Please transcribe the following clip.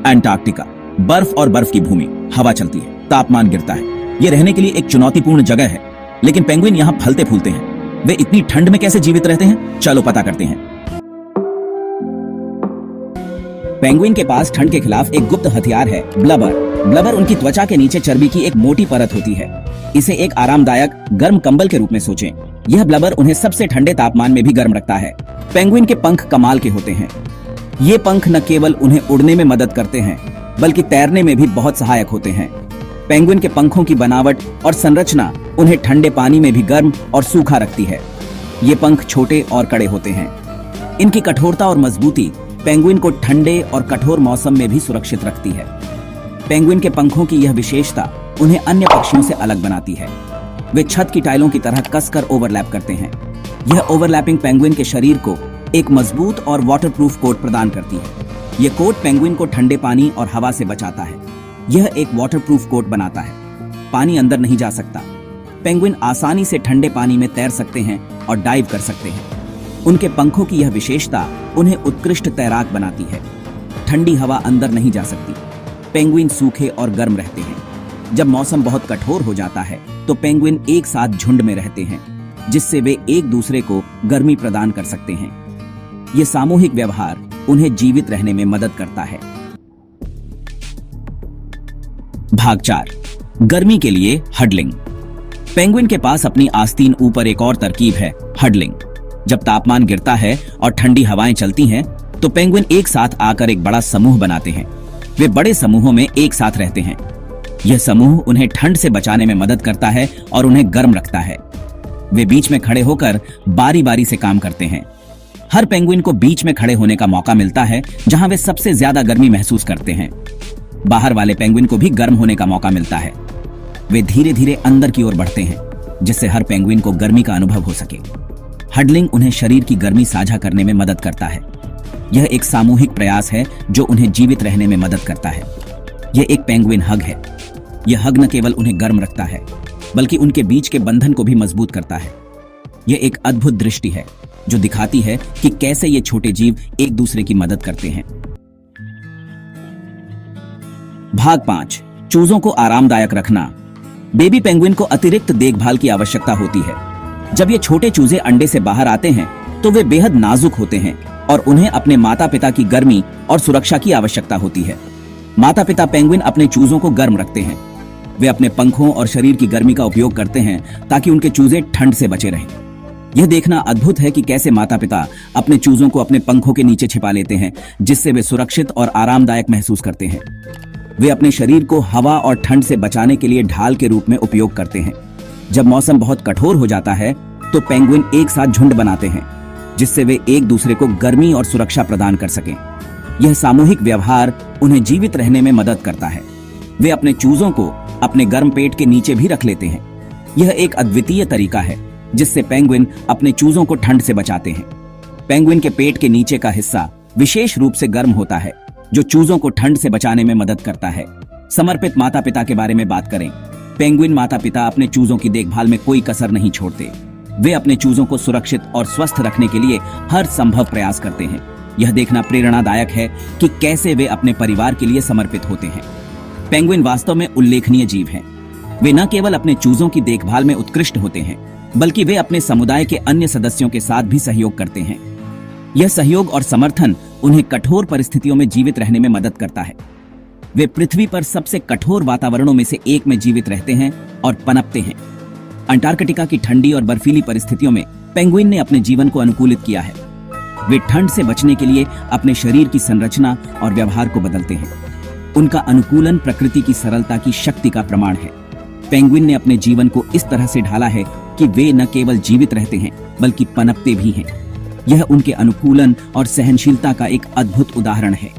Antarctica, बर्फ और बर्फ की भूमि, हवा चलती है, तापमान गिरता है। ये रहने के लिए एक चुनौतीपूर्ण जगह है, लेकिन पेंगुइन यहाँ फलते फूलते हैं। वे इतनी ठंड में कैसे जीवित रहते हैं, चलो पता करते हैं। पेंगुइन के पास ठंड के खिलाफ एक गुप्त हथियार है, ब्लबर। ब्लबर उनकी त्वचा के नीचे चर्बी की एक मोटी परत होती है। इसे एक आरामदायक गर्म कंबल के रूप में सोचें। यह ब्लबर उन्हें सबसे ठंडे तापमान में भी गर्म रखता है। पेंगुइन के पंख कमाल के होते हैं। ये पंख न केवल उन्हें उड़ने में मदद करते हैं, बल्कि तैरने में भी बहुत सहायक होते हैं। पेंगुइन के पंखों की बनावट और संरचना उन्हें ठंडे पानी में भी गर्म और सूखा रखती है। ये पंख छोटे और कड़े होते हैं। इनकी कठोरता और मजबूती पेंगुइन को ठंडे और कठोर मौसम में भी सुरक्षित रखती है। पेंगुइन के पंखों की यह विशेषता उन्हें अन्य पक्षियों से अलग बनाती है। वे छत की टाइलों की तरह कसकर ओवरलैप करते हैं। यह ओवरलैपिंग पेंगुइन के शरीर को एक मजबूत और वाटरप्रूफ कोट प्रदान करती है। यह कोट पेंगुइन को ठंडे पानी और हवा से बचाता है। यह एक वाटरप्रूफ कोट बनाता है। पानी अंदर नहीं जा सकता। पेंगुइन आसानी से ठंडे पानी में तैर सकते हैं और डाइव कर सकते हैं। उनके पंखों की यह विशेषता उन्हें उत्कृष्ट तैराक बनाती है। ठंडी हवा अंदर नहीं जा सकती। पेंगुइन सूखे और गर्म रहते हैं। जब मौसम बहुत कठोर हो जाता है तो पेंगुइन एक साथ झुंड में रहते हैं, जिससे वे एक दूसरे को गर्मी प्रदान कर सकते हैं। ये सामूहिक व्यवहार उन्हें जीवित रहने में मदद करता है। भाग 4, गर्मी के लिए हडलिंग। पेंगुइन के पास अपनी आस्तीन ऊपर एक और तरकीब है, हडलिंग। जब तापमान गिरता है और ठंडी हवाएं चलती हैं, तो पेंगुइन एक साथ आकर एक बड़ा समूह बनाते हैं। वे बड़े समूहों में एक साथ रहते हैं। यह समूह उन्हें ठंड से बचाने में मदद करता है और उन्हें गर्म रखता है। वे बीच में खड़े होकर बारी बारी से काम करते हैं। हर पेंगुइन को बीच में खड़े होने का मौका मिलता है, जहां वे सबसे ज्यादा गर्मी महसूस करते हैं। बाहर वाले पेंगुइन को भी गर्म होने का मौका मिलता है। वे धीरे धीरे अंदर की ओर बढ़ते हैं, जिससे हर पेंगुइन को गर्मी का अनुभव हो सके। हडलिंग उन्हें शरीर की गर्मी साझा करने में मदद करता है। यह एक सामूहिक प्रयास है जो उन्हें जीवित रहने में मदद करता है। यह एक पेंगुइन हग है। यह हग न केवल उन्हें गर्म रखता है, बल्कि उनके बीच के बंधन को भी मजबूत करता है। यह एक अद्भुत दृष्टि है जो दिखाती है कि कैसे ये छोटे जीव एक दूसरे की मदद करते हैं। भाग 5, चूजों को आरामदायक रखना। बेबी पेंगुइन को अतिरिक्त देखभाल की आवश्यकता होती है। जब ये छोटे चूजे अंडे से बाहर आते हैं तो वे बेहद नाजुक होते हैं और उन्हें अपने माता पिता की गर्मी और सुरक्षा की आवश्यकता होती है। माता पिता पेंगुइन अपने चूजों को गर्म रखते हैं। वे अपने पंखों और शरीर की गर्मी का उपयोग करते हैं ताकि उनके चूजे ठंड से बचे रहें। यह देखना अद्भुत है कि कैसे माता पिता अपने चूजों को अपने पंखों के नीचे छिपा लेते हैं, जिससे वे सुरक्षित और आरामदायक महसूस करते हैं। वे अपने शरीर को हवा और ठंड से बचाने के लिए ढाल के रूप में उपयोग करते हैं। जब मौसम बहुत कठोर हो जाता है तो पेंगुइन एक साथ झुंड बनाते हैं, जिससे वे एक दूसरे को गर्मी और सुरक्षा प्रदान कर सकें। यह सामूहिक व्यवहार उन्हें जीवित रहने में मदद करता है। वे अपने चूजों को अपने गर्म पेट के नीचे भी रख लेते हैं। यह एक अद्वितीय तरीका है जिससे पेंगुइन अपने चूजों को ठंड से बचाते हैं। पेंगुइन के पेट के नीचे का हिस्सा विशेष रूप से गर्म होता है, जो चूजों को ठंड से बचाने में मदद करता है। समर्पित माता पिता के बारे में बात करें। पेंगुइन माता पिता अपने चूजों की देखभाल में कोई कसर नहीं छोड़ते। वे अपने चूजों को सुरक्षित और स्वस्थ रखने के लिए हर संभव प्रयास करते हैं। यह देखना प्रेरणादायक है कि कैसे वे अपने परिवार के लिए समर्पित होते हैं। पेंगुइन वास्तव में उल्लेखनीय जीव हैं। वे न केवल अपने चूजों की देखभाल में उत्कृष्ट होते हैं, बल्कि वे अपने समुदाय के अन्य सदस्यों के साथ भी सहयोग करते हैं। यह सहयोग और समर्थन उन्हें कठोर परिस्थितियों में जीवित रहने में मदद करता है। वे पृथ्वी पर सबसे कठोर वातावरणों में से एक में जीवित रहते हैं और पनपते हैं। अंटार्कटिका की ठंडी और बर्फीली परिस्थितियों में पेंगुइन ने अपने जीवन को अनुकूलित किया है। वे ठंड से बचने के लिए अपने शरीर की संरचना और व्यवहार को बदलते हैं। उनका अनुकूलन प्रकृति की सरलता की शक्ति का प्रमाण है। पेंगुइन ने अपने जीवन को इस तरह से ढाला है कि वे न केवल जीवित रहते हैं, बल्कि पनपते भी हैं। यह उनके अनुकूलन और सहनशीलता का एक अद्भुत उदाहरण है।